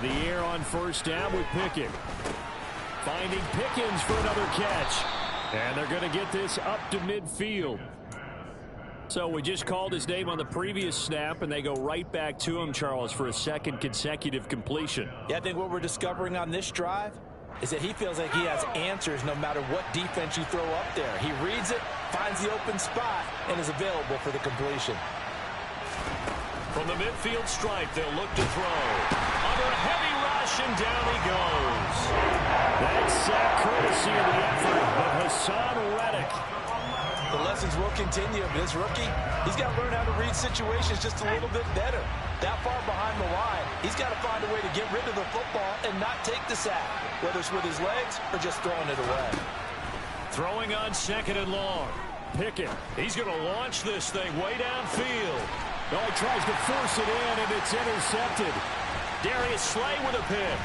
In the air on first down with Pickett. Finding Pickens for another catch. And they're going to get this up to midfield. So we just called his name on the previous snap, and they go right back to him, Charles, for a second consecutive completion. Yeah, I think what we're discovering on this drive is that he feels like he has answers no matter what defense you throw up there. He reads it, finds the open spot, and is available for the completion. From the midfield stripe, they'll look to throw. Under a heavy rush, and down he goes. That's sack courtesy of the effort of Hassan Reddick. The lessons will continue, but this rookie, he's got to learn how to read situations just a little bit better. That far behind the line, he's got to find a way to get rid of the football and not take the sack, whether it's with his legs or just throwing it away. Throwing on second and long. Pickett, he's going to launch this thing way downfield. Oh, he tries to force it in, and it's intercepted. Darius Slay with a pick.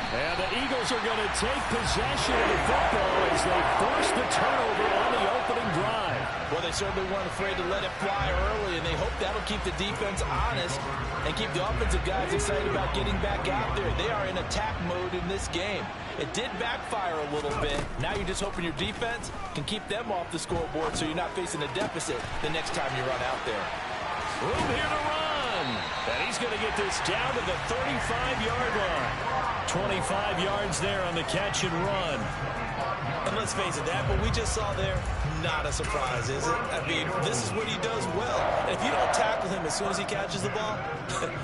And the Eagles are going to take possession of the football as they force the turnover on the opening drive. Well, they certainly weren't afraid to let it fly early, and they hope that'll keep the defense honest and keep the offensive guys excited about getting back out there. They are in attack mode in this game. It did backfire a little bit. Now you're just hoping your defense can keep them off the scoreboard so you're not facing a deficit the next time you run out there. Room here to run. And he's going to get this down to the 35-yard line. 25 yards there on the catch and run. And let's face it, that what we just saw there, not a surprise, is it? I mean, this is what he does well. And if you don't tackle him as soon as he catches the ball,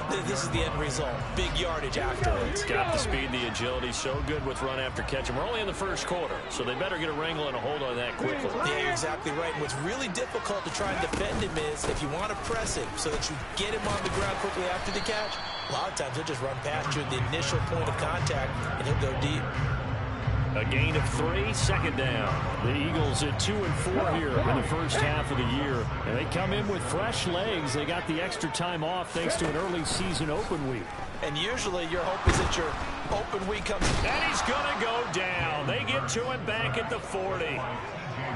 this is the end result. Big yardage afterwards. Got the speed, the agility, so good with run after catch. And we're only in the first quarter, so they better get a wrangle and a hold on that quickly. Yeah, you're exactly right. And what's really difficult to try and defend him is if you want to press him so that you get him on the ground quickly after the catch, a lot of times he'll just run past you at the initial point of contact, and he'll go deep. A gain of 3, second down. The Eagles at 2 and 4 here in the first half of the year. And they come in with fresh legs. They got the extra time off thanks to an early season open week. And usually your hope is that your open week comes. And he's going to go down. They get to him back at the 40.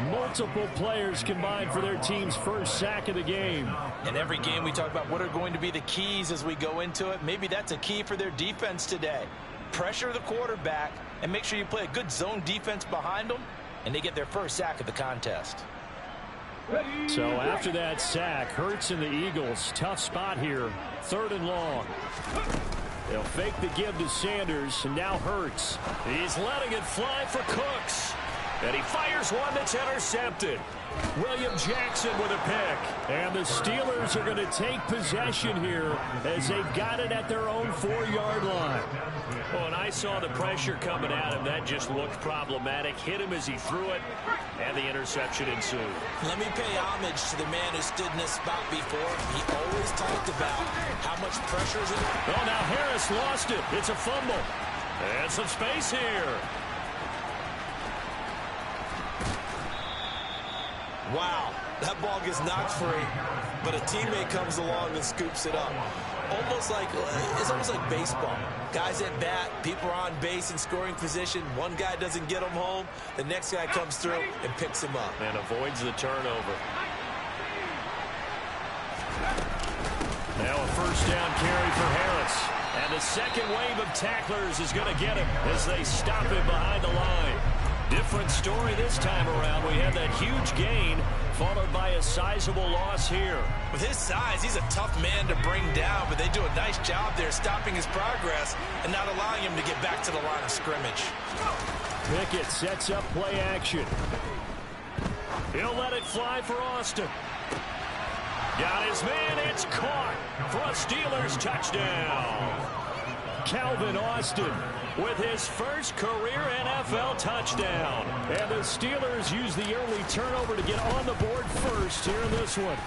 Multiple players combined for their team's first sack of the game. In every game we talk about what are going to be the keys as we go into it. Maybe that's a key for their defense today. Pressure the quarterback and make sure you play a good zone defense behind them, and they get their first sack of the contest. So after that sack, Hurts and the Eagles, tough spot here, 3rd and long. They'll fake the give to Sanders, and now Hurts. He's letting it fly for Cooks. And he fires one that's intercepted. William Jackson with a pick. And the Steelers are going to take possession here as they've got it at their own 4-yard line. Well, and I saw the pressure coming at him. That just looked problematic. Hit him as he threw it, and the interception ensued. Let me pay homage to the man who stood in this spot before. He always talked about how much pressure is in it. Oh, now Harris lost it. It's a fumble. And some space here. Wow, that ball gets knocked free, but a teammate comes along and scoops it up. It's almost like baseball. Guys at bat, people are on base in scoring position. One guy doesn't get him home. The next guy comes through and picks him up. And avoids the turnover. Now a first down carry for Harris. And the second wave of tacklers is going to get him as they stop him behind the line. Different story this time around. We had that huge gain followed by a sizable loss here. With his size, he's a tough man to bring down, but they do a nice job there stopping his progress and not allowing him to get back to the line of scrimmage. Pickett sets up play action. He'll let it fly for Austin. Got his man. It's caught for a Steelers touchdown. Calvin Austin with his first career NFL touchdown. And the Steelers use the early turnover to get on the board first here in this one.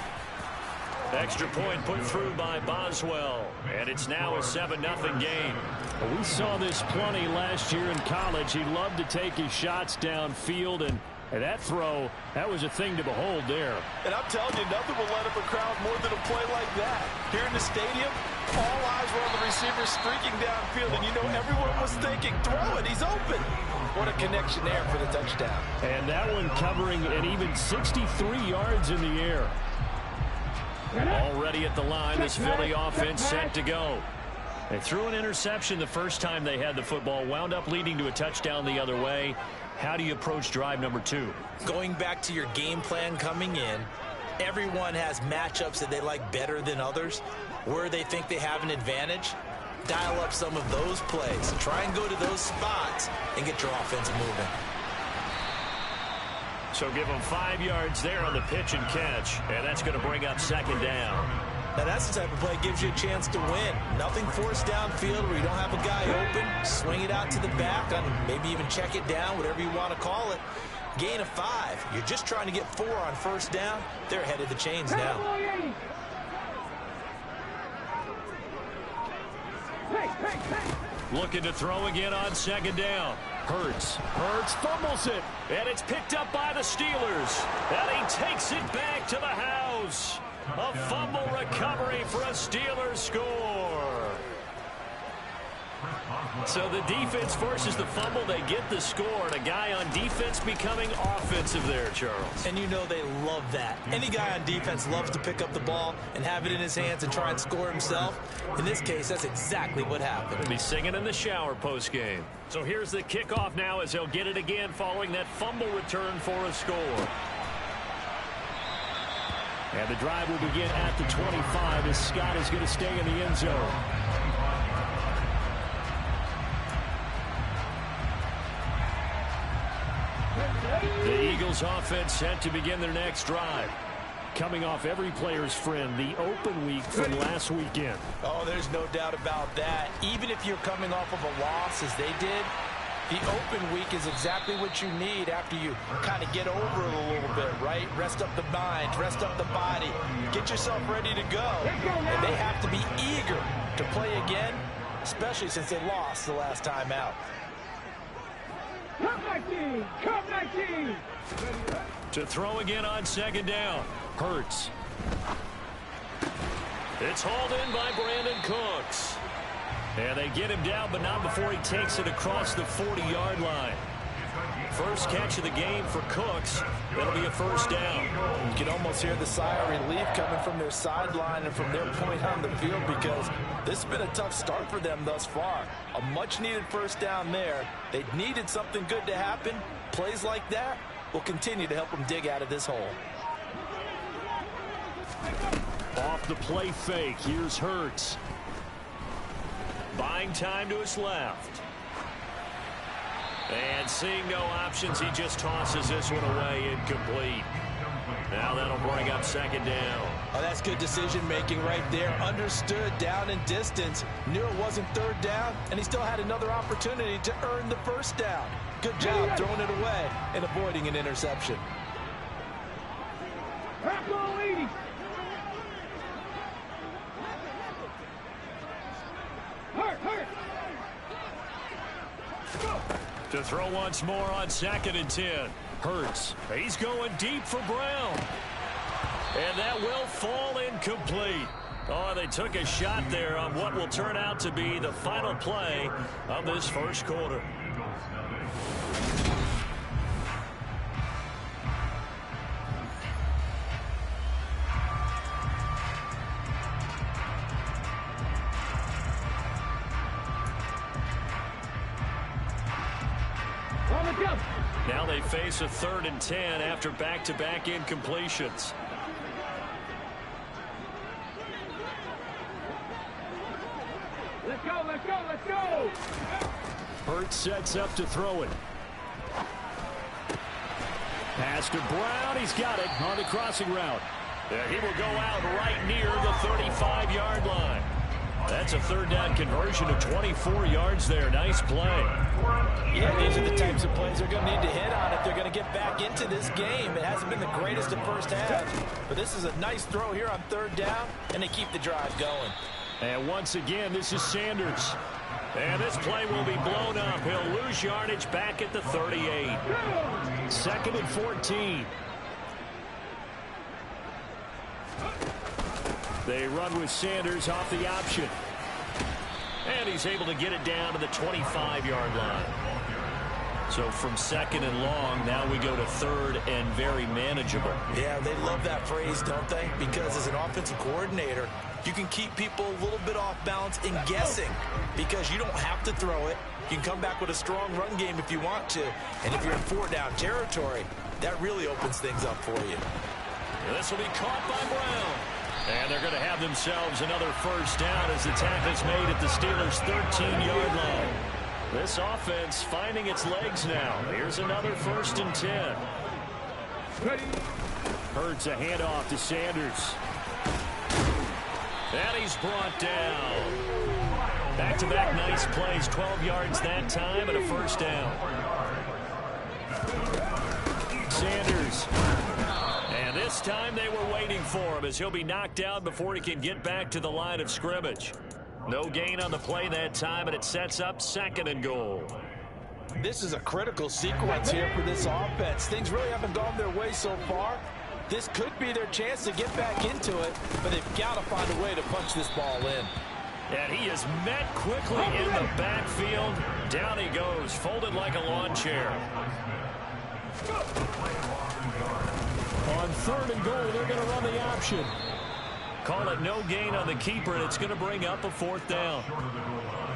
Extra point put through by Boswell. And it's now a 7-0 game. We saw this plenty last year in college. He loved to take his shots downfield, and that throw, that was a thing to behold there. And I'm telling you, nothing will light up a crowd more than a play like that. Here in the stadium, all eyes were on the receiver streaking downfield, and you know everyone was thinking, throw it, he's open. What a connection there for the touchdown. And that one covering an even 63 yards in the air. Already at the line, this Philly offense set to go. They threw an interception the first time they had the football, wound up leading to a touchdown the other way. How do you approach drive number 2? Going back to your game plan coming in, everyone has matchups that they like better than others. Where they think they have an advantage, dial up some of those plays. Try and go to those spots and get your offense moving. So give them 5 yards there on the pitch and catch, and that's going to bring up second down. Now that's the type of play that gives you a chance to win. Nothing forced downfield where you don't have a guy open. Swing it out to the back, maybe even check it down, whatever you want to call it. Gain of 5. You're just trying to get 4 on first down. They're ahead of the chains now. Looking to throw again on second down. Hurts fumbles it, and it's picked up by the Steelers. And he takes it back to the house. A fumble recovery for a Steelers score. So the defense forces the fumble. They get the score, and a guy on defense becoming offensive there, Charles. And you know they love that. Any guy on defense loves to pick up the ball and have it in his hands and try and score himself. In this case, that's exactly what happened. He'll be singing in the shower post-game. So here's the kickoff now as he'll get it again following that fumble return for a score. And the drive will begin at the 25 as Scott is going to stay in the end zone. The Eagles offense set to begin their next drive. Coming off every player's friend, the open week from last weekend. Oh, there's no doubt about that. Even if you're coming off of a loss as they did, the open week is exactly what you need after you kind of get over it a little bit, right? Rest up the mind, rest up the body, get yourself ready to go. And they have to be eager to play again, especially since they lost the last time out. Come 19! Come 19! To throw again on second down. Hurts. It's hauled in by Brandon Cooks. And they get him down, but not before he takes it across the 40-yard line. First catch of the game for Cooks. That'll be a first down. You can almost hear the sigh of relief coming from their sideline and from their point on the field because this has been a tough start for them thus far. A much-needed first down there. They needed something good to happen. Plays like that will continue to help them dig out of this hole. Off the play fake, here's Hurts. Buying time to his left. And seeing no options, he just tosses this one away, incomplete. Now that'll bring up second down. Oh, that's good decision-making right there. Understood down and distance. Knew it wasn't third down, and he still had another opportunity to earn the first down. Good job throwing it away and avoiding an interception. To throw once more on 2nd and 10. Hurts. He's going deep for Brown. And that will fall incomplete. Oh, they took a shot there on what will turn out to be the final play of this first quarter. Now they face a 3rd and 10 after back-to-back incompletions. Let's go, let's go, let's go! Hurts sets up to throw it. Pass to Brown. He's got it on the crossing route. He will go out right near the 35-yard line. That's a 3rd down conversion of 24 yards there. Nice play. Yeah, these are the types of plays they're going to need to hit on if they're going to get back into this game. It hasn't been the greatest of first half, but this is a nice throw here on 3rd down, and they keep the drive going. And once again, this is Sanders. And this play will be blown up. He'll lose yardage back at the 38. 2nd and 14. They run with Sanders off the option. And he's able to get it down to the 25-yard line. So from second and long, now we go to third and very manageable. Yeah, they love that phrase, don't they? Because as an offensive coordinator, you can keep people a little bit off balance in guessing because you don't have to throw it. You can come back with a strong run game if you want to. And if you're in 4-down territory, that really opens things up for you. This will be caught by Brown. And they're going to have themselves another first down as the tackle's made at the Steelers' 13-yard line. This offense finding its legs now. Here's another 1st and 10. Hurts a handoff to Sanders. And he's brought down. Back-to-back nice plays, 12 yards that time and a first down. Sanders. And this time they were waiting for him as he'll be knocked down before he can get back to the line of scrimmage. No gain on the play that time, and it sets up 2nd and goal. This is a critical sequence here for this offense. Things really haven't gone their way so far. This could be their chance to get back into it, but they've got to find a way to punch this ball in. And he is met quickly in the backfield. Down he goes, folded like a lawn chair. On 3rd and goal, they're going to run the option. Call it no gain on the keeper, and it's going to bring up a 4th down.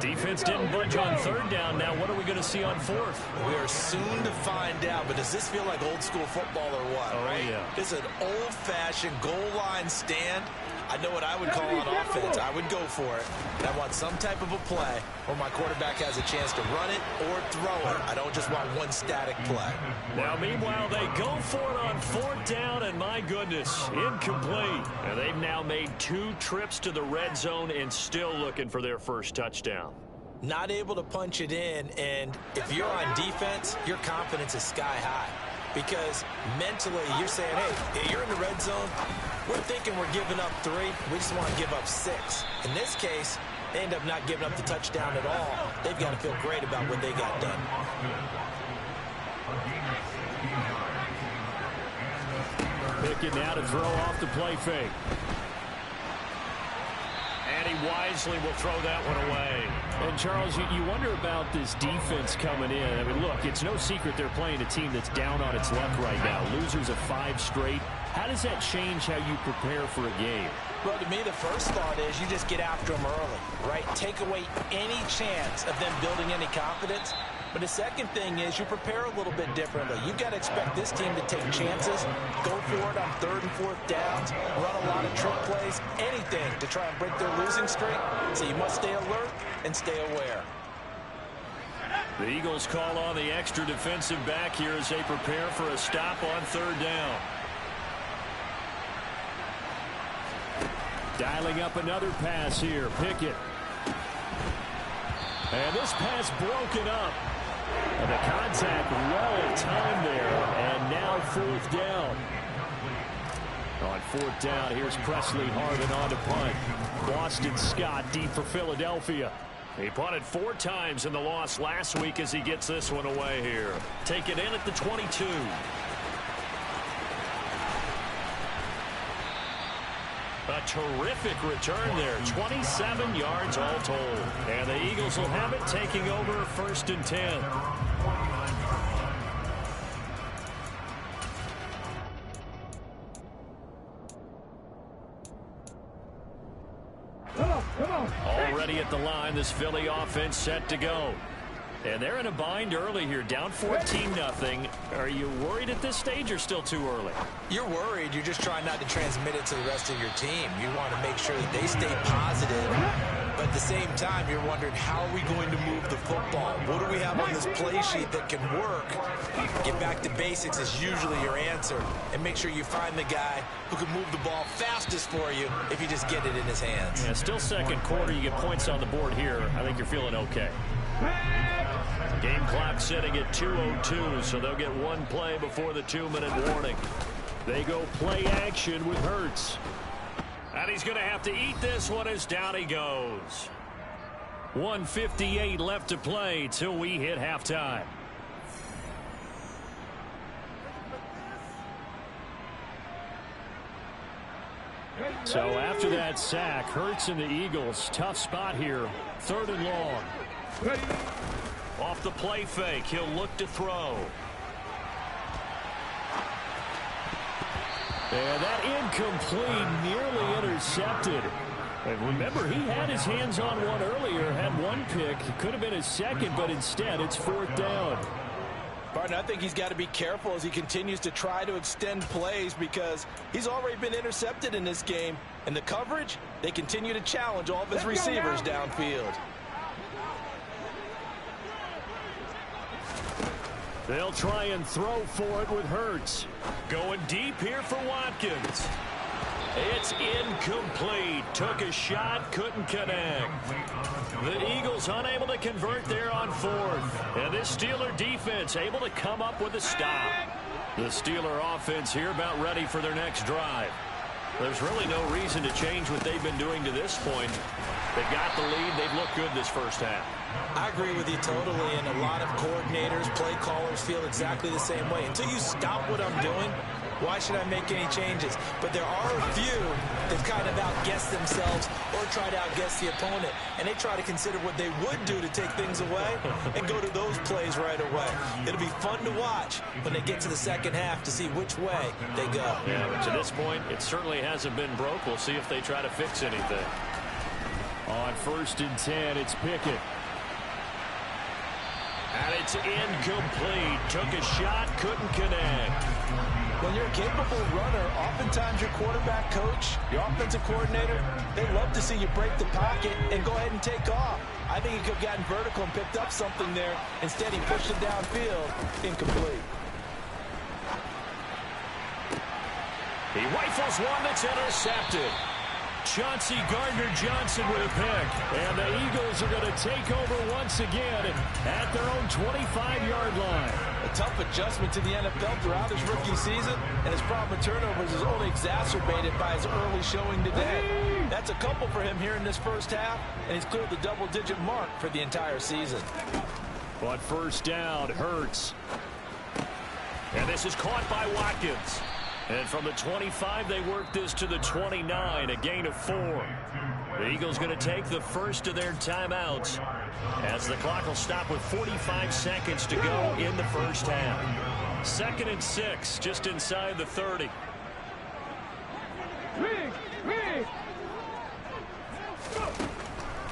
Defense didn't budge on 3rd down. Now what are we going to see on 4th? We are soon to find out, but does this feel like old school football or what? Oh, right? Yeah. This is an old-fashioned goal line stand. I know what I would call on offense. I would go for it. And I want some type of a play where my quarterback has a chance to run it or throw it. I don't just want one static play. Now, meanwhile, they go for it on 4th down, and my goodness, incomplete. And they've now made 2 trips to the red zone and still looking for their first touchdown. Not able to punch it in, and if you're on defense, your confidence is sky high. Because mentally, you're saying, hey, you're in the red zone. We're thinking we're giving up 3. We just want to give up 6. In this case, they end up not giving up the touchdown at all. They've got to feel great about what they got done. Pickett now to throw off the play fake. And he wisely will throw that one away. And, Charles, you wonder about this defense coming in. I mean, look, it's no secret they're playing a team that's down on its luck right now. Losers of 5 straight. How does that change how you prepare for a game? Well, to me, the first thought is you just get after them early, right? Take away any chance of them building any confidence. But the second thing is you prepare a little bit differently. You've got to expect this team to take chances, go for it on 3rd and 4th downs, run a lot of trick plays, anything to try and break their losing streak. So you must stay alert and stay aware. The Eagles call on the extra defensive back here as they prepare for a stop on 3rd down. Dialing up another pass here. Pickett. And this pass broken up. And the contact well timed there. And now 4th down. On 4th down, here's Presley Harvin on to punt. Boston Scott deep for Philadelphia. He punted 4 times in the loss last week as he gets this one away here. Take it in at the 22. A terrific return there. 27 yards all told. And the Eagles will have it taking over 1st and 10. Come on. Already at the line, this Philly offense set to go. And they're in a bind early here, down 14-0. Are you worried at this stage or still too early? You're worried. You're just trying not to transmit it to the rest of your team. You want to make sure that they stay positive. But at the same time, you're wondering, how are we going to move the football? What do we have on this play sheet that can work? Get back to basics is usually your answer. And make sure you find the guy who can move the ball fastest for you if you just get it in his hands. Yeah, still 2nd quarter. You get points on the board here. I think you're feeling okay. Game clock sitting at 2:02, so they'll get 1 play before the 2-minute warning. They go play action with Hurts. And he's going to have to eat this one as down he goes. 1:58 left to play till we hit halftime. So after that sack, Hurts and the Eagles, tough spot here. 3rd and long. Off the play fake, he'll look to throw. And that incomplete, nearly intercepted. And remember, he had his hands on one earlier, had one pick. It could have been his second, but instead it's 4th down. Barton, I think he's got to be careful as he continues to try to extend plays because he's already been intercepted in this game. And the coverage, they continue to challenge all of his receivers downfield. They'll try and throw for it with Hurts. Going deep here for Watkins. It's incomplete. Took a shot, couldn't connect. The Eagles unable to convert there on 4th. And this Steeler defense able to come up with a stop. The Steeler offense here about ready for their next drive. There's really no reason to change what they've been doing to this point. They've got the lead. They've looked good this first half. I agree with you totally, and a lot of coordinators, play callers feel exactly the same way. Until you stop what I'm doing, why should I make any changes? But there are a few that kind of outguess themselves or try to outguess the opponent, and they try to consider what they would do to take things away and go to those plays right away. It'll be fun to watch when they get to the second half to see which way they go. Yeah, but to this point, it certainly hasn't been broke. We'll see if they try to fix anything. On 1st and 10, it's Pickett. And it's incomplete. Took a shot, couldn't connect. When you're a capable runner, oftentimes your quarterback coach, your offensive coordinator, they love to see you break the pocket and go ahead and take off. I think he could have gotten vertical and picked up something there. Instead, he pushed it downfield. Incomplete. He rifles one that's intercepted. Chauncey Gardner-Johnson with a pick. And the Eagles are going to take over once again at their own 25-yard line. A tough adjustment to the NFL throughout his rookie season, and his problem with turnovers is only exacerbated by his early showing today. That's a couple for him here in this first half, and he's cleared the double-digit mark for the entire season. But 1st down, Hurts. And this is caught by Watkins. And from the 25, they work this to the 29, a gain of 4. The Eagles going to take the first of their timeouts as the clock will stop with 45 seconds to go in the first half. 2nd and 6, just inside the 30.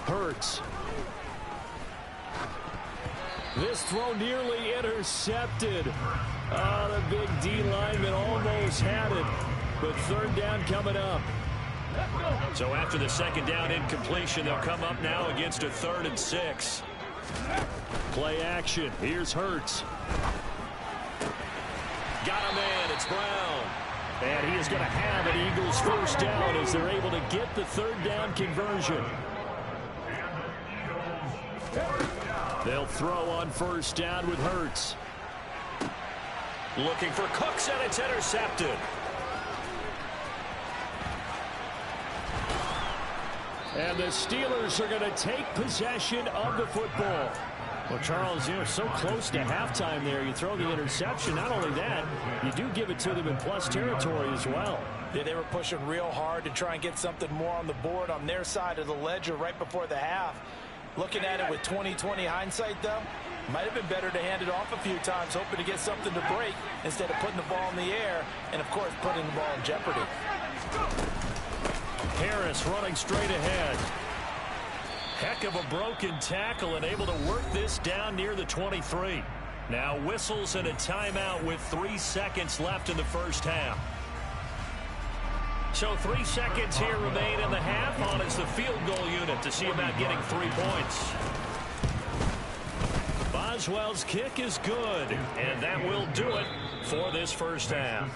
Hurts. This throw nearly intercepted. The big D lineman almost had it, but 3rd down coming up. So after the 2nd down incompletion, they'll come up now against a 3rd and 6. Play action. Here's Hurts. Got a man. It's Brown. And he is going to have an Eagles 1st down as they're able to get the 3rd down conversion. They'll throw on 1st down with Hurts. Looking for Cooks, and it's intercepted. And the Steelers are going to take possession of the football. Well, Charles, you're so close to halftime there. You throw the interception. Not only that, you do give it to them in plus territory as well. Yeah, they were pushing real hard to try and get something more on the board on their side of the ledger right before the half. Looking at it with 20/20 hindsight, though, might have been better to hand it off a few times, hoping to get something to break instead of putting the ball in the air and, of course, putting the ball in jeopardy. Harris running straight ahead. Heck of a broken tackle and able to work this down near the 23. Now whistles and a timeout with 3 seconds left in the first half. So 3 seconds here remain in the half on as the field goal unit to see about getting 3 points. Boswell's kick is good, and that will do it for this first half.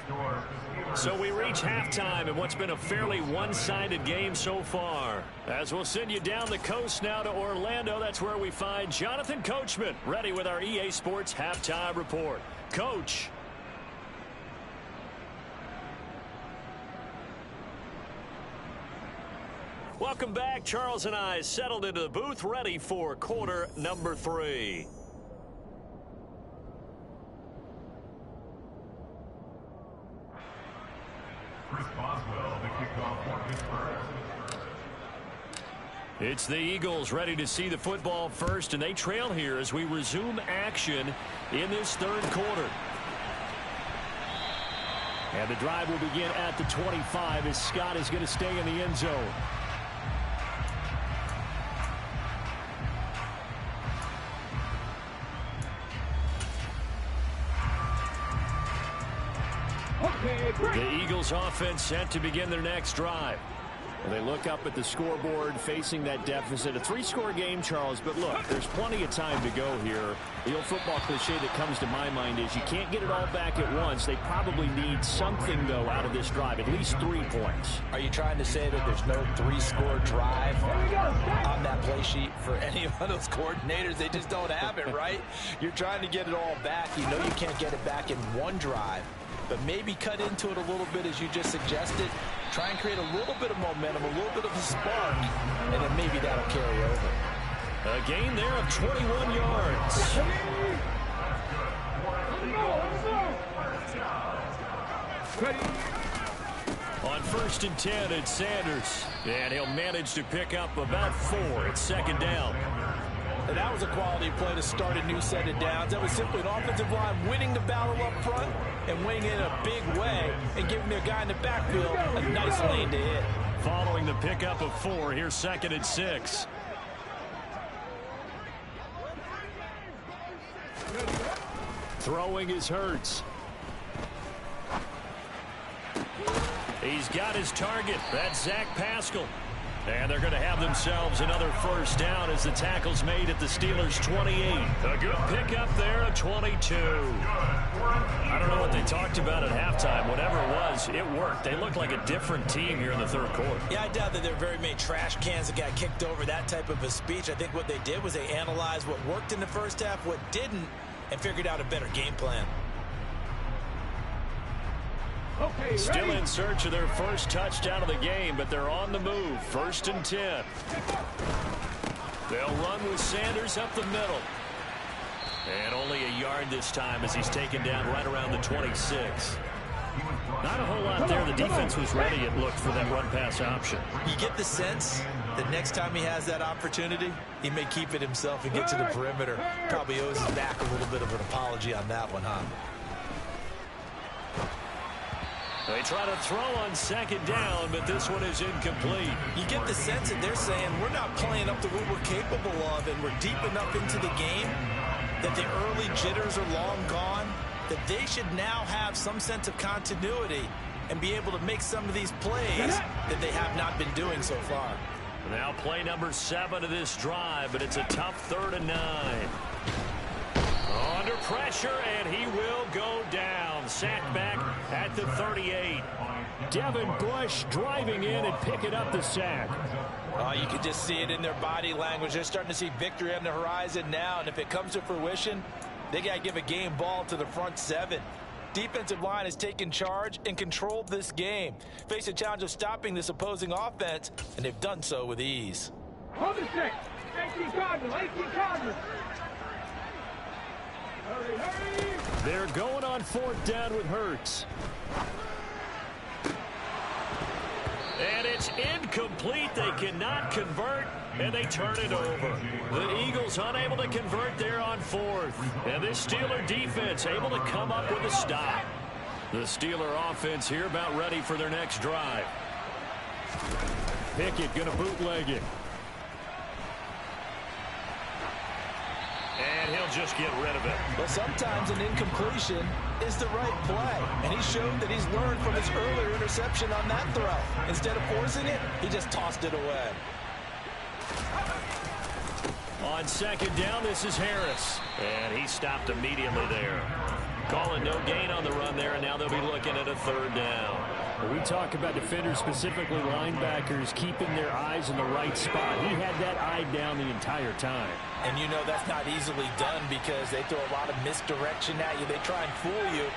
So we reach halftime in what's been a fairly one-sided game so far. As we'll send you down the coast now to Orlando, that's where we find Jonathan Coachman ready with our EA Sports Halftime Report. Coach. Welcome back. Charles and I settled into the booth ready for quarter number 3. It's the Eagles ready to see the football first, and they trail here as we resume action in this third quarter. And the drive will begin at the 25 as Scott is going to stay in the end zone. The Eagles offense set to begin their next drive. They look up at the scoreboard facing that deficit. A 3-score game, Charles, but look, there's plenty of time to go here. The old football cliche that comes to my mind is you can't get it all back at once. They probably need something, though, out of this drive, at least 3 points. Are you trying to say that there's no 3-score drive on that play sheet for any of those coordinators? They just don't have it, right? You're trying to get it all back. You know you can't get it back in one drive. But maybe cut into it a little bit as you just suggested. Try and create a little bit of momentum, a little bit of a spark, and then maybe that'll carry over. A gain there of 21 yards. On 1st and 10, it's Sanders. And he'll manage to pick up about 4. It's second down. And that was a quality play to start a new set of downs. That was simply an offensive line winning the battle up front and winning in a big way and giving their guy in the backfield a nice lane to hit. Following the pickup of 4, here's 2nd and 6. Throwing is Hurts. He's got his target. That's Zach Pascal. And they're going to have themselves another first down as the tackle's made at the Steelers' 28. A good pickup there at 22. I don't know what they talked about at halftime. Whatever it was, it worked. They looked like a different team here in the third quarter. Yeah, I doubt that there were very many trash cans that got kicked over, that type of a speech. I think what they did was they analyzed what worked in the first half, what didn't, and figured out a better game plan. Okay, still in search of their first touchdown of the game, but they're on the move. 1st and 10. They'll run with Sanders up the middle. And only a yard this time as he's taken down right around the 26. Not a whole lot there. The defense was ready, it looked, for that run-pass option. You get the sense that next time he has that opportunity, he may keep it himself and get to the perimeter. Probably owes his back a little bit of an apology on that one, huh? They try to throw on 2nd down, but this one is incomplete. You get the sense that they're saying we're not playing up to what we're capable of, and we're deep enough into the game that the early jitters are long gone, that they should now have some sense of continuity and be able to make some of these plays that they have not been doing so far. Now play number 7 of this drive, but it's a tough 3rd and 9. Under pressure, and he will go down. Sacked back at the 38. Devin Bush driving in and picking up the sack. You can just see it in their body language. They're starting to see victory on the horizon now, and if it comes to fruition, they got to give a game ball to the front 7. Defensive line has taken charge and controlled this game. Face a challenge of stopping this opposing offense, and they've done so with ease. Hold the stick. 18 Cardinals. 18 Cardinals. Hurry, hurry. They're going on 4th down with Hurts. And it's incomplete. They cannot convert, and they turn it over. The Eagles unable to convert there on 4th. And this Steeler defense able to come up with a stop. The Steeler offense here about ready for their next drive. Pickett going to bootleg it. And he'll just get rid of it. But sometimes an incompletion is the right play. And he showed that he's learned from his earlier interception on that throw. Instead of forcing it, he just tossed it away. On 2nd down, this is Harris. And he stopped immediately there. Calling no gain on the run there, and now they'll be looking at a 3rd down. When we talk about defenders, specifically linebackers, keeping their eyes in the right spot. He had that eye down the entire time. And you know that's not easily done because they throw a lot of misdirection at you. They try and fool you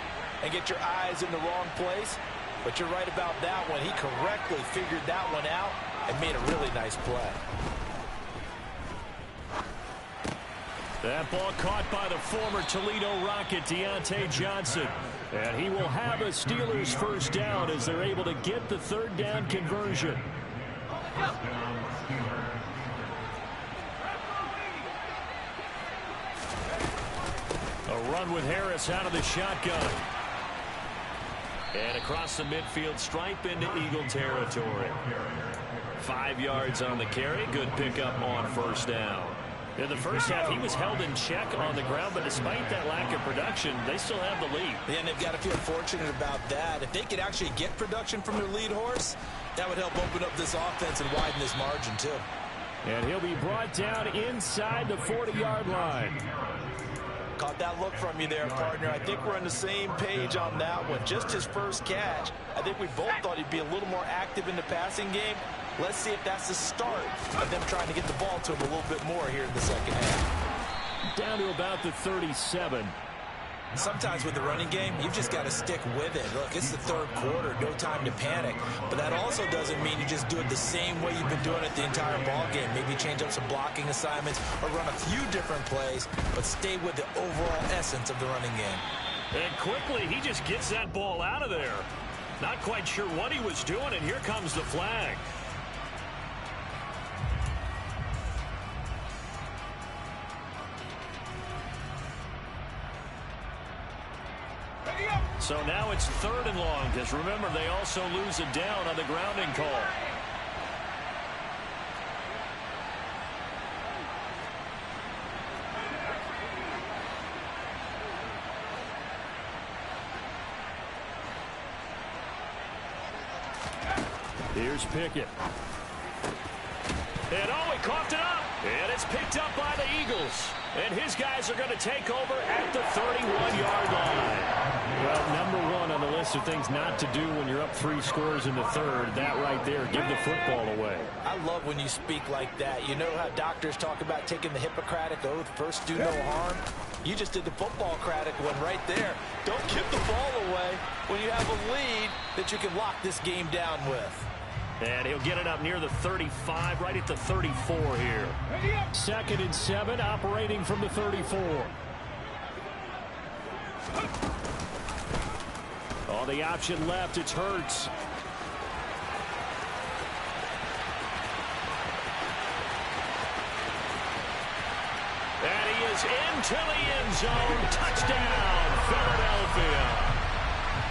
and get your eyes in the wrong place. But you're right about that one. He correctly figured that one out and made a really nice play. That ball caught by the former Toledo Rocket, Deontay Johnson. And he will have a Steelers first down as they're able to get the 3rd down conversion. run with Harris out of the shotgun. And across the midfield stripe into Eagle territory. 5 yards on the carry. Good pickup on first down. In the first half, he was held in check on the ground, but despite that lack of production, they still have the lead. Yeah, and they've got to feel fortunate about that. If they could actually get production from their lead horse, that would help open up this offense and widen this margin, too. And he'll be brought down inside the 40-yard line. Caught that look from you there, partner. I think we're on the same page on that one. Just his first catch. I think we both thought he'd be a little more active in the passing game. Let's see if that's the start of them trying to get the ball to him a little bit more here in the second half. Down to about the 37. Sometimes with the running game, you've just got to stick with it. Look, it's the third quarter, no time to panic. But that also doesn't mean you just do it the same way you've been doing it the entire ball game. Maybe change up some blocking assignments or run a few different plays, but stay with the overall essence of the running game. And quickly, he just gets that ball out of there. Not quite sure what he was doing, and here comes the flag. So now it's 3rd and long, because remember, they also lose it down on the grounding call. Here's Pickett. And oh, he coughed it up. And it's picked up by the Eagles. And his guys are going to take over at the 31-yard line. Well, number one on the list of things not to do when you're up 3 scores in the third, that right there, give the football away. I love when you speak like that. You know how doctors talk about taking the Hippocratic Oath, first do no harm? You just did the football-cratic one right there. Don't give the ball away when you have a lead that you can lock this game down with. And he'll get it up near the 35, right at the 34 here. 2nd and 7, operating from the 34. On the option left, it's Hurts. And he is into the end zone. Touchdown, Philadelphia.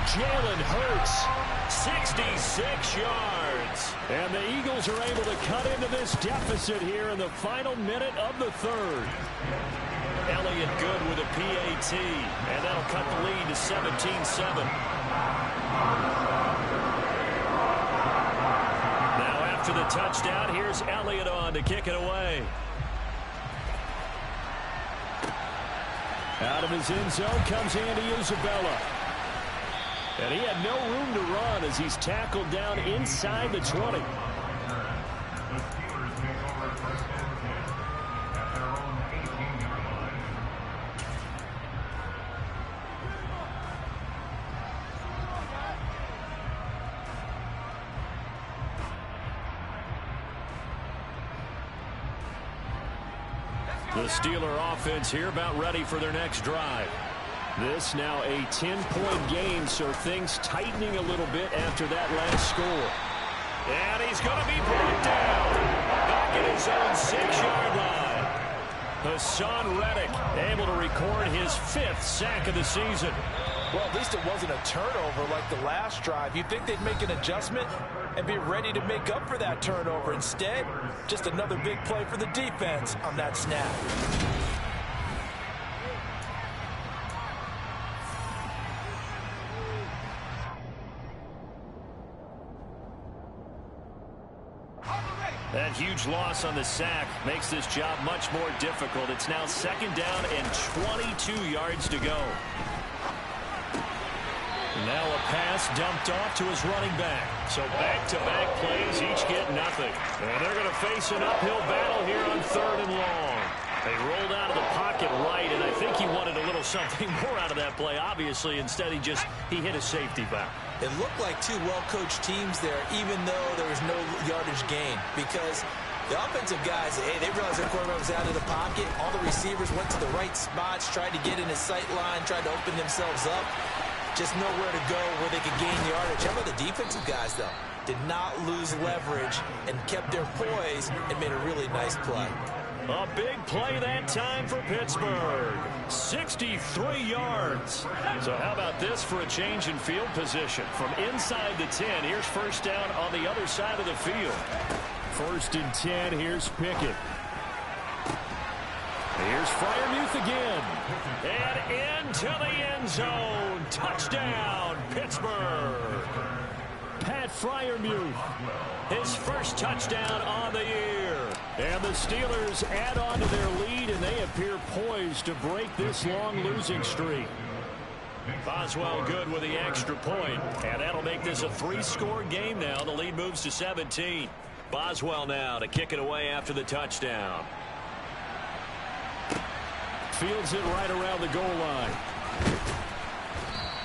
Jalen Hurts, 66 yards. And the Eagles are able to cut into this deficit here in the final minute of the third. Elliott good with a PAT, and that'll cut the lead to 17-7. Now after the touchdown, here's Elliott on to kick it away. Out of his end zone comes Andy Isabella. And he had no room to run as he's tackled down inside the 20. The Steeler offense here about ready for their next drive. This now a 10-point game, so things tightening a little bit after that last score. And he's going to be brought down back at his own 6-yard line. Hassan Reddick able to record his 5th sack of the season. Well, at least it wasn't a turnover like the last drive. You'd think they'd make an adjustment and be ready to make up for that turnover. Instead, just another big play for the defense on that snap. That huge loss on the sack makes this job much more difficult. It's now 2nd down and 22 yards to go. Now a pass dumped off to his running back. So back-to-back plays, each get nothing. And they're going to face an uphill battle here on 3rd and long. They rolled out of the pocket right, and I think he wanted a little something more out of that play, obviously. Instead, he hit a safety back. It looked like 2 well-coached teams there, even though there was no yardage gain, because the offensive guys, hey, they realized their quarterback was out of the pocket. All the receivers went to the right spots, tried to get in his sight line, tried to open themselves up. Just nowhere to go where they could gain yardage. How about the defensive guys, though? Did not lose leverage and kept their poise and made a really nice play. A big play that time for Pittsburgh. 63 yards. So how about this for a change in field position? From inside the 10, here's first down on the other side of the field. 1st and 10, here's Pickett. Here's Freiermuth again. And into the end zone. Touchdown, Pittsburgh. Pat Freiermuth, his first touchdown on the year. And the Steelers add on to their lead, and they appear poised to break this long losing streak. Boswell good with the extra point, and that'll make this a 3-score game now. The lead moves to 17. Boswell now to kick it away after the touchdown. Fields it right around the goal line.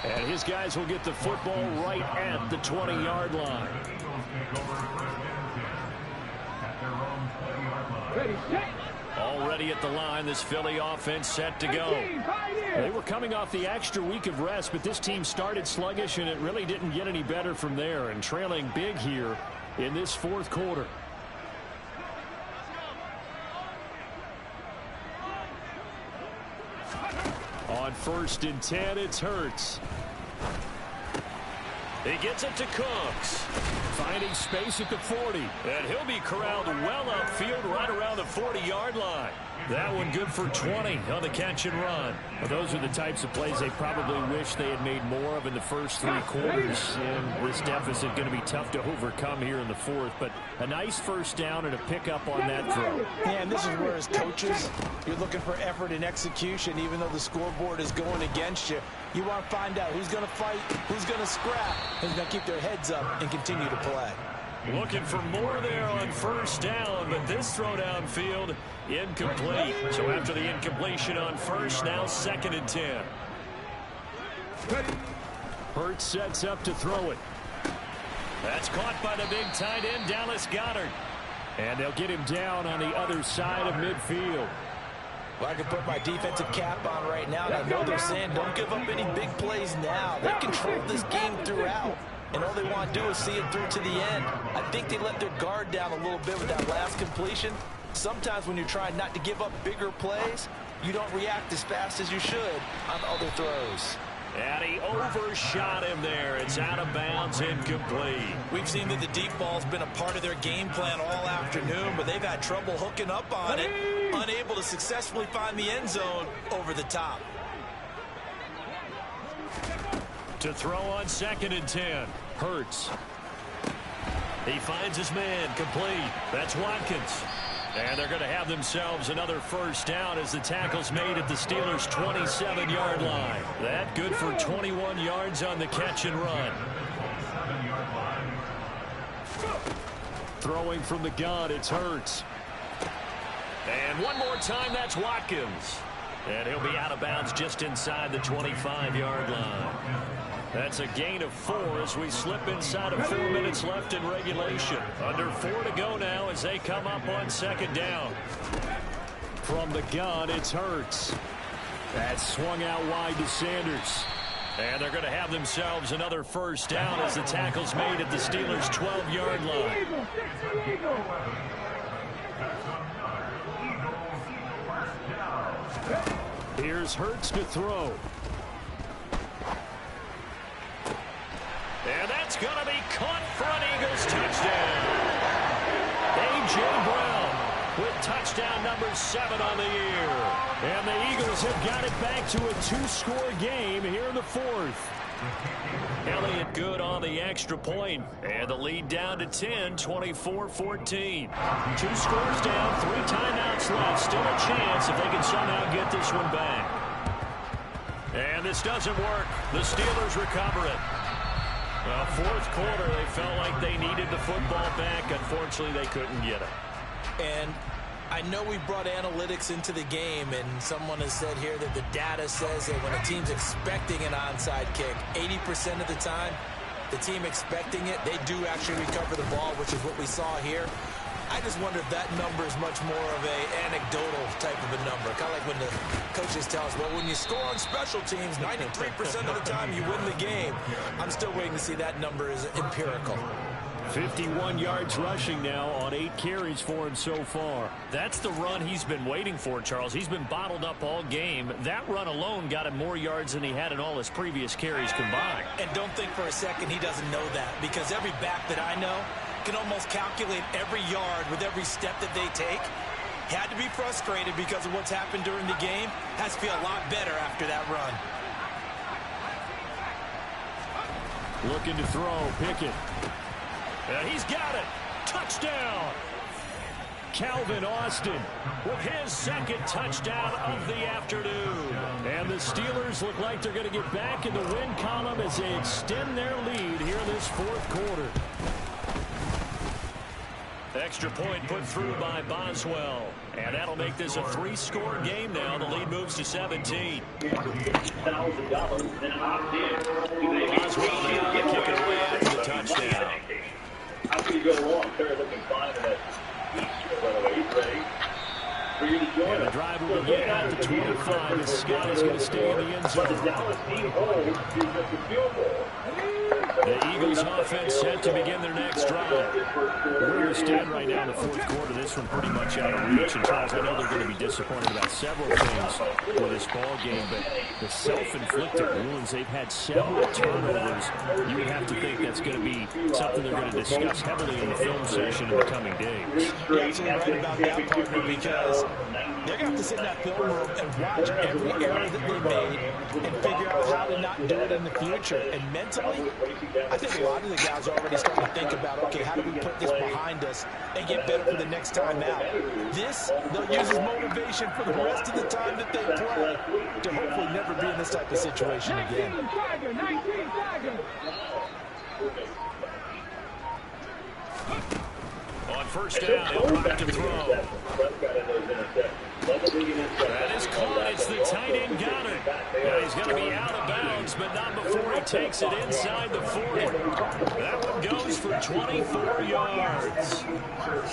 And his guys will get the football right at the 20-yard line. Already at the line, this Philly offense set to go. They were coming off the extra week of rest, but this team started sluggish, and it really didn't get any better from there, and trailing big here in this 4th quarter. On 1st and 10, it's Hurts. He gets it to Cooks. Finding space at the 40. And he'll be corralled well upfield right around the 40-yard line. That one good for 20 on the catch and run. Well, those are the types of plays they probably wish they had made more of in the first 3 quarters. And this deficit going to be tough to overcome here in the 4th. But a nice first down and a pickup on that throw. Yeah, and this is where as coaches, you're looking for effort and execution. Even though the scoreboard is going against you, you want to find out who's going to fight, who's going to scrap, who's going to keep their heads up and continue to play. Looking for more there on first down, but this throw downfield incomplete. So after the incompletion on first, now 2nd and 10. Hurts sets up to throw it. That's caught by the big tight end, Dallas Goedert. And they'll get him down on the other side of midfield. Well, I can put my defensive cap on right now, and I know they're saying don't give up any big plays now. They control this game throughout, and all they want to do is see it through to the end. I think they let their guard down a little bit with that last completion. Sometimes when you're trying not to give up bigger plays, you don't react as fast as you should on other throws. And he overshot him there. It's out of bounds, incomplete. We've seen that the deep ball's been a part of their game plan all afternoon, but they've had trouble hooking up on it, unable to successfully find the end zone over the top. To throw on 2nd and 10. Hurts. He finds his man, complete. That's Watkins. And they're going to have themselves another first down as the tackle's made at the Steelers' 27-yard line. That good for 21 yards on the catch and run. Throwing from the gun, it's Hurts. And one more time, that's Watkins. And he'll be out of bounds just inside the 25-yard line. That's a gain of 4 as we slip inside of 4 minutes left in regulation. Under 4 to go now as they come up on 2nd down. From the gun, it's Hurts. That's swung out wide to Sanders. And they're going to have themselves another first down as the tackle's made at the Steelers' 12-yard line. Here's Hurts to throw. And that's going to be caught for an Eagles touchdown. A.J. Brown with touchdown number 7 on the year. And the Eagles have got it back to a 2-score game here in the 4th. Elliott good on the extra point. And the lead down to 10, 24-14. 2 scores down, 3 timeouts left. Still a chance if they can somehow get this one back. And this doesn't work. The Steelers recover it. Well, 4th quarter, they felt like they needed the football back. Unfortunately, they couldn't get it. And I know we brought analytics into the game, and someone has said here that the data says that when a team's expecting an onside kick, 80% of the time, the team expecting it, they do actually recover the ball, which is what we saw here. I just wonder if that number is much more of an anecdotal type of a number. Kind of like when the coaches tell us, well, when you score on special teams, 93% of the time you win the game. I'm still waiting to see that number is empirical. 51 yards rushing now on 8 carries for him so far. That's the run he's been waiting for, Charles. He's been bottled up all game. That run alone got him more yards than he had in all his previous carries combined. And don't think for a second he doesn't know that, because every back that I know can almost calculate every yard with every step that they take. Had to be frustrated because of what's happened during the game. Has to feel a lot better after that run. Looking to throw, Pickett. He's got it. Touchdown. Calvin Austin with his second touchdown of the afternoon. And the Steelers look like they're going to get back in the win column as they extend their lead here in this fourth quarter. Extra point put through by Boswell. And that'll make this a 3-score game now. The lead moves to 17. Boswell now kicking away after the touchdown. How can you go wrong? Terry looking fine in that. By the way, he's ready for you to join. And the drive will begin at the 25. The Scott is going to stay in the end zone. The Dallas team holds to just a field goal. The Eagles offense set to begin their next drive. We're going to stand right now in the fourth quarter. This one pretty much out of reach. And Charles, I know they're going to be disappointed about several things for this ball game, but the self-inflicted ruins, they've had several turnovers. You would have to think that's going to be something they're going to discuss heavily in the film session in the coming days. You're absolutely right about that, partner, because they're going to have to sit in that film room and watch every error that they made and figure out how to not do it in the future. And mentally, I think a lot of the guys are already starting to think about, okay, how do we put this behind us and get better for the next time out? This, they'll use as motivation for the rest of the time that they play to hopefully never be in this type of situation again. On first down, he'll drop to throw. That is caught. It's the tight end got it. Now he's going to be out of bounds, but not before he takes it inside the 40. That one goes for 24 yards.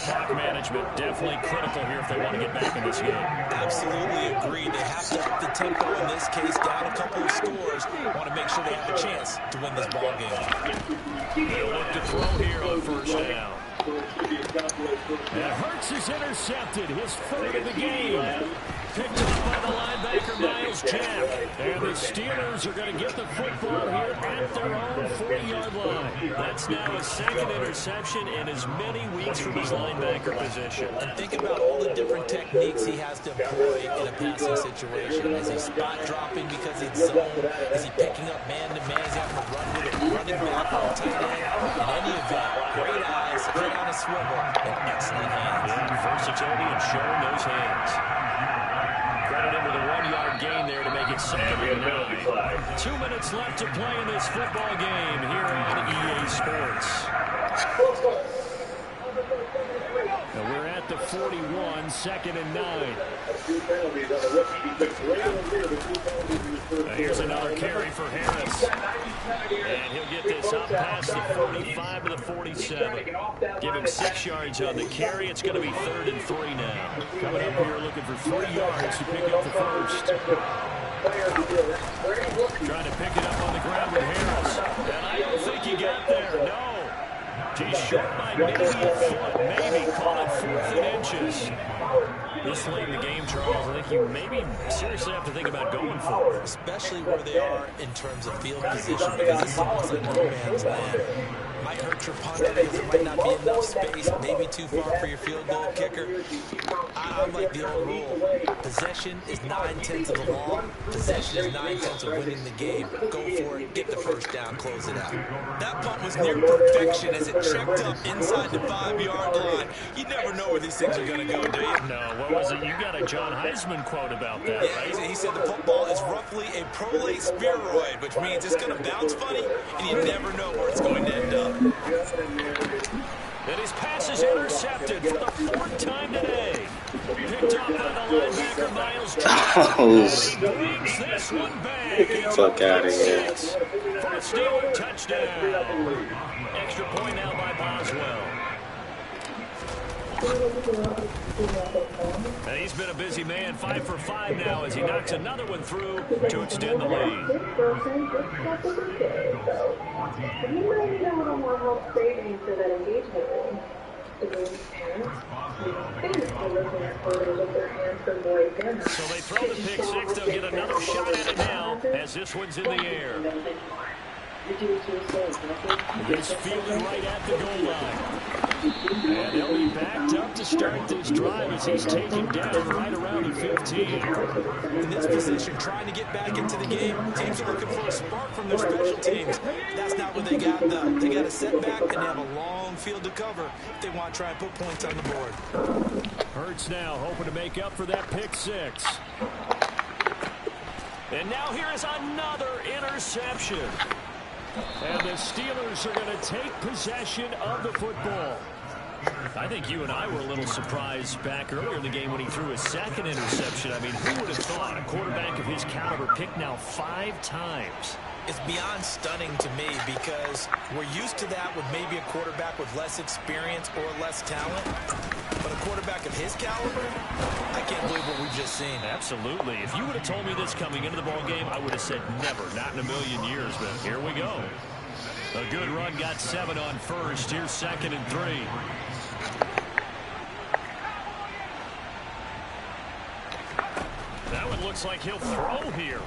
Clock management definitely critical here if they want to get back in this game. Absolutely agreed. They have to up the tempo in this case, down a couple of scores. Want to make sure they have a chance to win this ball game. They'll look to throw here on first down. And Hurts is intercepted, his third of the game. Picked up by the linebacker, Miles Jack. And the Steelers are going to get the football here at their own 40-yard line. That's now his second interception in as many weeks from his linebacker position. And think about all the different techniques he has to employ in a passing situation. Is he spot dropping because he's zone? Is he picking up man-to-man? Is he having to run with a running back on tight end? In any event, great eyes, great on a swivel, and excellent hands. Yeah, versatility and showing those hands. Credit him with a 1-yard gain there to make it 2nd and 9. 2 minutes left to play in this football game here on EA Sports. Now we're at the 41, 2nd and 9. Here's another carry for Harris. And he'll get this up past the 45 to the 47. Give him 6 yards on the carry. It's going to be 3rd and 3 now. Coming up here looking for 3 yards to pick up the first. Trying to pick it up on the ground with Harris. And I don't think he got there. No. He's short by maybe a foot. Maybe. Call it 4th and inches. This late in the game, Charles, I think you maybe seriously have to think about going for it. Especially where they are in terms of field position, because it's almost like no man's land. Might hurt your punter because it might not be enough space, maybe too far for your field goal kicker. I'm like the old rule. Possession is 9/10 of the law. Possession is 9/10 of winning the game. Go for it, get the first down, close it out. That punt was near perfection as it checked up inside the 5-yard line. You never know where these things are going to go, do you? No, what was it? You got a John Heisman quote about that, right? He said the football is roughly a prolate spheroid, which means it's going to bounce funny, and you never know where it's going to end up. And his pass is intercepted for the 4th time today. Picked up by the linebacker, Miles Jack. He brings this one back. Fuck out of here. For a Steeler touchdown. Extra point now by Boswell. And he's been a busy man, 5 for 5 now as he knocks another one through to extend the lead. So they throw the pick six. They'll get another shot at it now as this one's in the air. He's fielded right at the goal line. And he'll be backed up to start this drive as he's taken down right around the 15. In this position, trying to get back into the game, teams are looking for a spark from their special teams. That's not what they got, though. They got a setback, and they have a long field to cover if they want to try and put points on the board. Hurts now, hoping to make up for that pick six. And now here is another interception. And the Steelers are going to take possession of the football. I think you and I were a little surprised back earlier in the game when he threw his second interception. I mean, who would have thought a quarterback of his caliber picked now 5 times? It's beyond stunning to me because we're used to that with maybe a quarterback with less experience or less talent. But a quarterback of his caliber, I can't believe what we've just seen. Absolutely. If you would have told me this coming into the ball game, I would have said never, not in a million years. But here we go. A good run, got 7 on first. Here's 2nd and 3. That one looks like he'll throw here.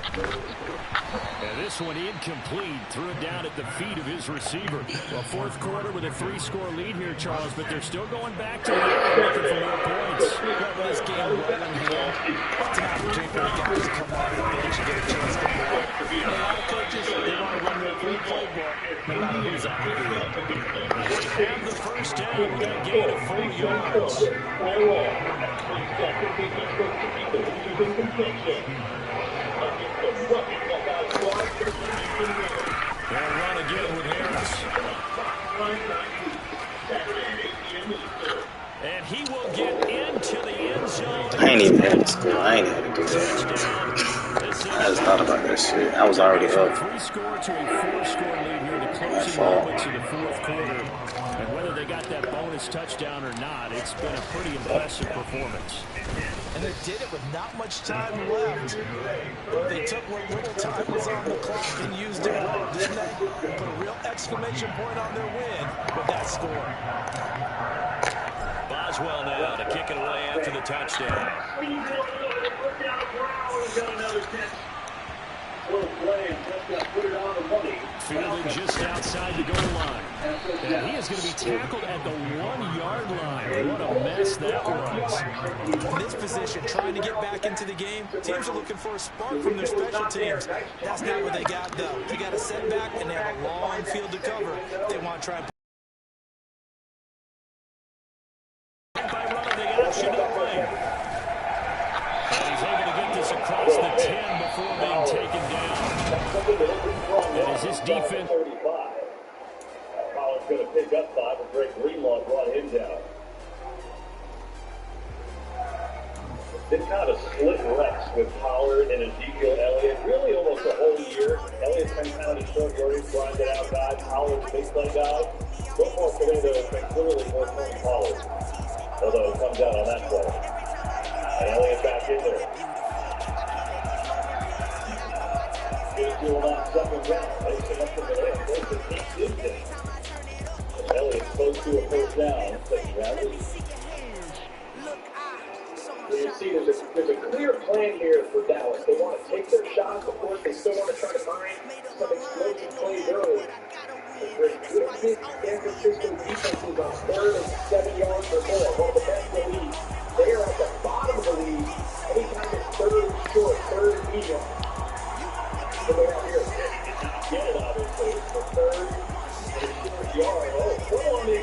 And this one incomplete. Threw it down at the feet of his receiver. Well, 4th quarter with a 3-score lead here, Charles, but they're still going back to looking for more points. Well, this game right in hand, it's an opportunity for the guys to come off the bench and get a chance to play. And a lot of coaches, they want to run their playbook, no matter who's on the field. They have the first down with a gain of 4 yards. They'll run again with Harris. And he will get into the end zone. I ain't even had to score. I ain't had to do that. I just thought about that shit. I was already up. 3-score to a 4-score lead here to closing moments of the 4th quarter. And whether they got that bonus touchdown or not, it's been a pretty impressive performance. And they did it with not much time left. They took what little time was on the clock and used it well, didn't they? Put a real exclamation point on their win with that score. Boswell now to kick it away after the touchdown. Fielded just outside the goal line. And he is going to be tackled at the 1-yard line. What a mess that was. In this position, trying to get back into the game, teams are looking for a spark from their special teams. That's not what they got, though. They got a setback, and they have a long field to cover if they want to try and by running the option to the right. And he's able to get this across the 10 before being taken down. And as his defense... Collins going to pick up 5 and Greg Greenlaw brought him down. Been kind of a split reps with Pollard and Ezekiel Elliott, really almost a whole year. Elliott's been kind of the short yardage, grinded out guy. Pollard's big play guy. So far today, though, it's been clearly more Tony Pollard. Although it comes out on that play. And Elliott back in there. He's doing on 2nd down. Facing up from the left. Close to 8 distance. Elliott's close to a 1st down. 2nd round. You see, there's a clear plan here for Dallas. They want to take their shots, of course. They still want to try to find some explosive plays early. There's good big San Francisco defenses on 3rd and 7 yards or more. One of the best in the league. They are at the bottom of the league. Anytime it's 3rd and short, 3rd and medium. So they are here. Get it, obviously. For 3rd and short yard. Oh, come on, man.